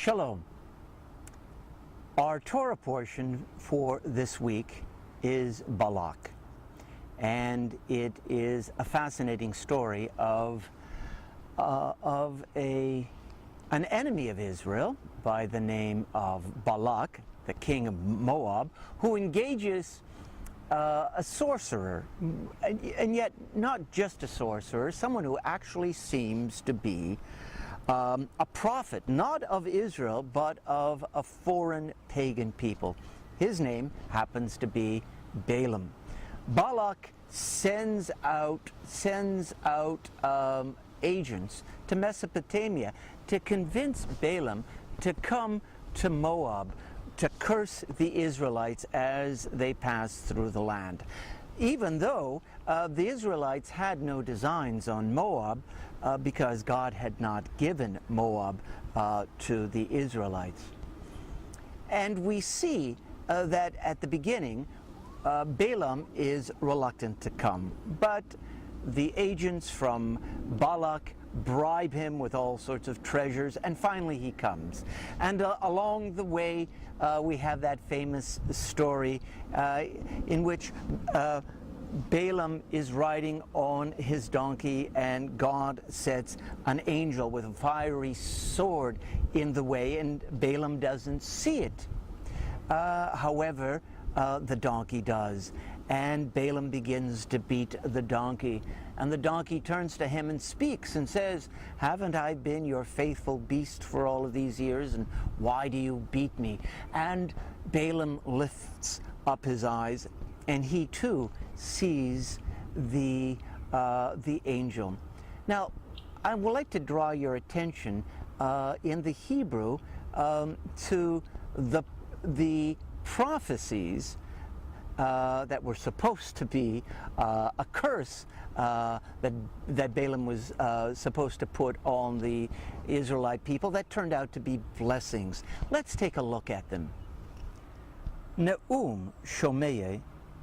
Shalom. Our Torah portion for this week is Balak, and it is a fascinating story of an enemy of Israel by the name of Balak, the king of Moab, who engages a sorcerer, and yet not just a sorcerer, someone who actually seems to be a prophet, not of Israel, but of a foreign pagan people. His name happens to be Balaam. Balak sends out agents to Mesopotamia to convince Balaam to come to Moab to curse the Israelites as they pass through the land. Even though the Israelites had no designs on Moab because God had not given Moab to the Israelites. And we see that at the beginning, Balaam is reluctant to come, but the agents from Balak bribe him with all sorts of treasures, and finally he comes. And along the way, we have that famous story in which Balaam is riding on his donkey, and God sets an angel with a fiery sword in the way, and Balaam doesn't see it. However, the donkey does, and Balaam begins to beat the donkey, and the donkey turns to him and speaks and says, "Haven't I been your faithful beast for all of these years, and why do you beat me?" And Balaam lifts up his eyes, and he too sees the angel. Now, I would like to draw your attention in the Hebrew to the prophecies that were supposed to be a curse that Balaam was supposed to put on the Israelite people that turned out to be blessings. Let's take a look at them. Ne'um shomei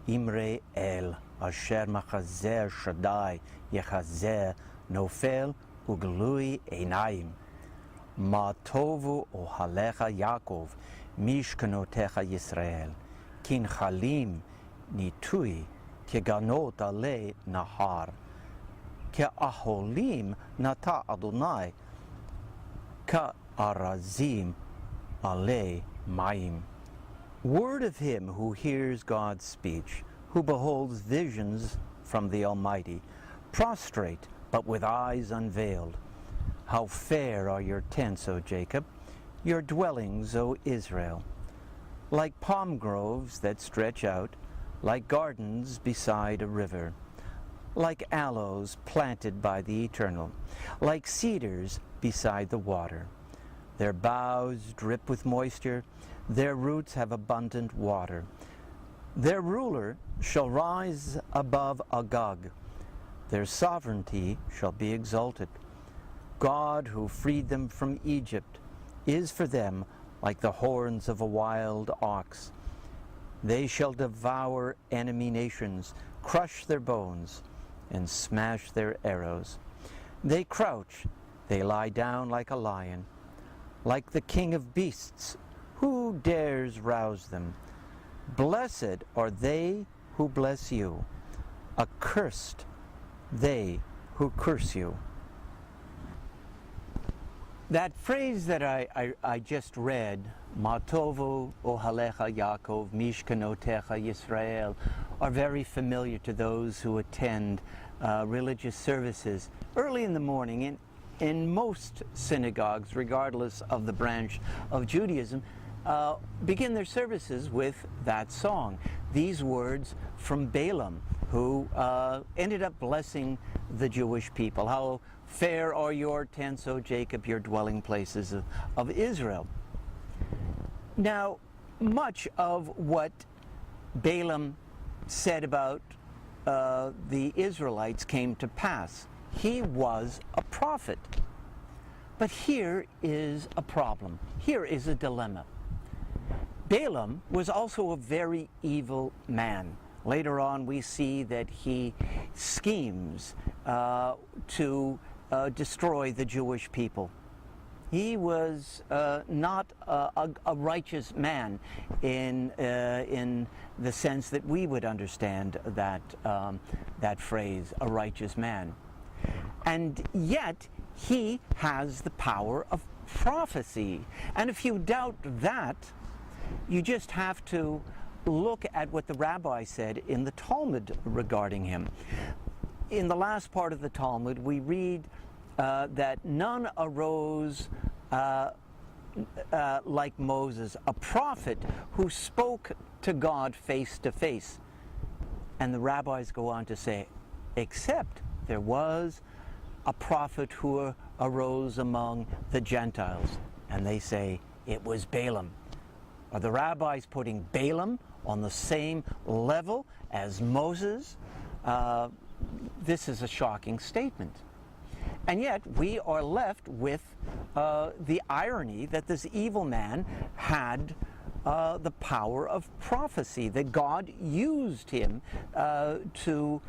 imre el asher machazer shaddai yechazer nofel uglui einayim ma tovu ohalecha Yaakov mishkanotecha Yisrael kin chalim nitui keganot ale nahar ke aholim nata Adonai ka arazim ale mayim. Word of him who hears God's speech, who beholds visions from the Almighty, prostrate but with eyes unveiled. How fair are your tents, O Jacob, your dwellings, O Israel. Like palm groves that stretch out, like gardens beside a river, like aloes planted by the Eternal, like cedars beside the water. Their boughs drip with moisture, their roots have abundant water. Their ruler shall rise above Agag, their sovereignty shall be exalted. God, who freed them from Egypt, is for them like the horns of a wild ox. They shall devour enemy nations, crush their bones, and smash their arrows. They crouch, they lie down like a lion, like the king of beasts. Who dares rouse them? Blessed are they who bless you. Accursed they who curse you. That phrase that I just read, Matovu ohalecha Yaakov, mishkanotecha Yisrael, are very familiar to those who attend religious services early in the morning. In most synagogues, regardless of the branch of Judaism, begin their services with that song. These words from Balaam, who ended up blessing the Jewish people. How fair are your tents, O Jacob, your dwelling places of Israel. Now, much of what Balaam said about the Israelites came to pass. He was a prophet. But here is a problem. Here is a dilemma. Balaam was also a very evil man. Later on, we see that he schemes to destroy the Jewish people. He was not a righteous man in the sense that we would understand that phrase, a righteous man. And yet, he has the power of prophecy. And if you doubt that, you just have to look at what the rabbi said in the Talmud regarding him. In the last part of the Talmud, we read that none arose like Moses, a prophet who spoke to God face to face. And the rabbis go on to say, except there was a prophet who arose among the Gentiles. And they say it was Balaam. Are the rabbis putting Balaam on the same level as Moses? This is a shocking statement. And yet we are left with the irony that this evil man had the power of prophecy, that God used him to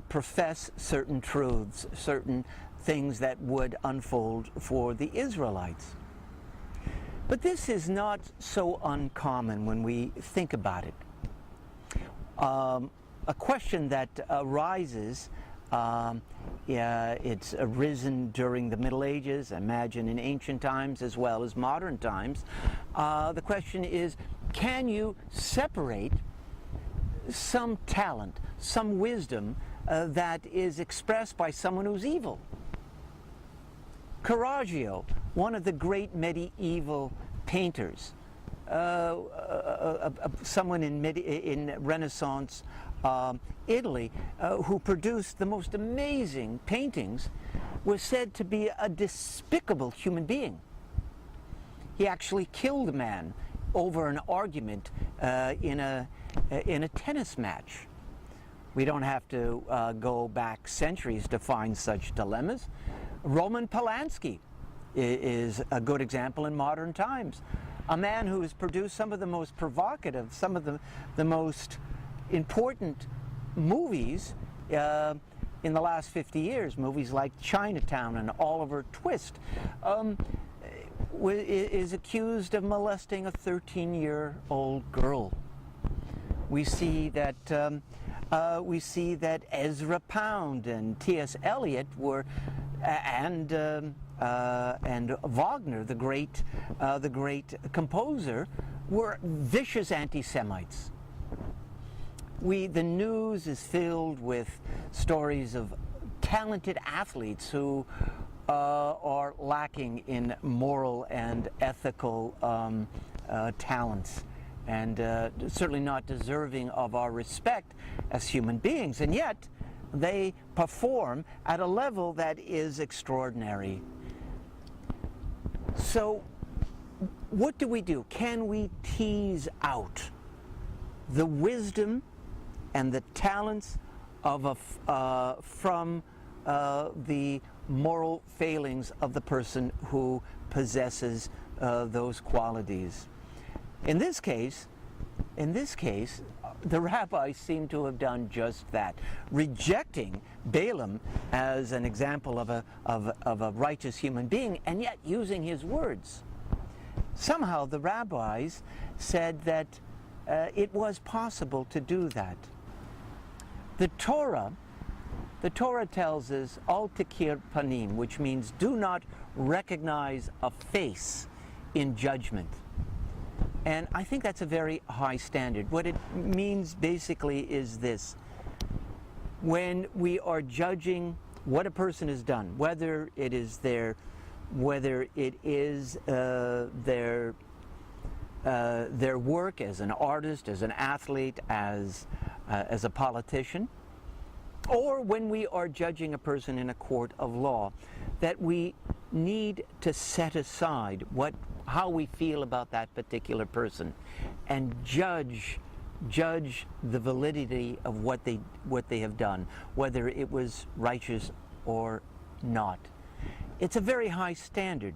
profess certain truths, certain things that would unfold for the Israelites. But this is not so uncommon when we think about it. A question that arises, it's arisen during the Middle Ages, imagine in ancient times as well as modern times. The question is, can you separate some talent, some wisdom that is expressed by someone who's evil? Caravaggio, one of the great medieval painters, someone in Renaissance Italy, who produced the most amazing paintings, was said to be a despicable human being. He actually killed a man over an argument in a tennis match. We don't have to go back centuries to find such dilemmas. Roman Polanski is a good example in modern times. A man who has produced some of the most provocative, some of the most important movies in the last 50 years, movies like Chinatown and Oliver Twist, is accused of molesting a 13-year-old girl. We see that Ezra Pound and T.S. Eliot were, and Wagner, the great composer, were vicious anti-Semites. The news is filled with stories of talented athletes who are lacking in moral and ethical talents, and certainly not deserving of our respect as human beings. And yet, they perform at a level that is extraordinary. So, what do we do? Can we tease out the wisdom and the talents of from the moral failings of the person who possesses those qualities? In this case, the rabbis seem to have done just that, rejecting Balaam as an example of a righteous human being, and yet using his words. Somehow the rabbis said that it was possible to do that. The Torah tells us al tikir panim, which means do not recognize a face in judgment. And I think that's a very high standard. What it means basically is this: when we are judging what a person has done, whether it is their work as an artist, as an athlete, as a politician, or when we are judging a person in a court of law, that we need to set aside how we feel about that particular person and judge the validity of what they have done, whether it was righteous or not. It's a very high standard,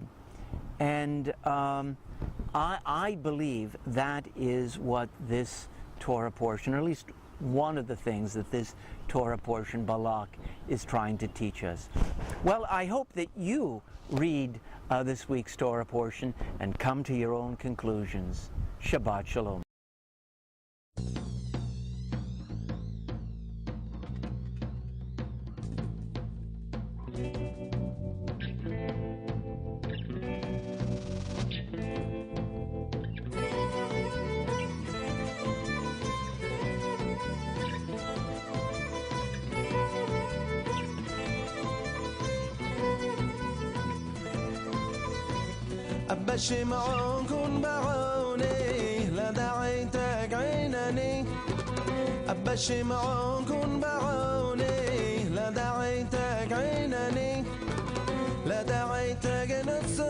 and I believe that is what this Torah portion, or at least one of the things that this Torah portion, Balak, is trying to teach us. Well, I hope that you read this week's Torah portion and come to your own conclusions. Shabbat Shalom. أبا الشمعون كن بعوني لا دعيتك عينني أبا الشمعون كن بعوني لا دعيتك عينني لا دعيتك نفس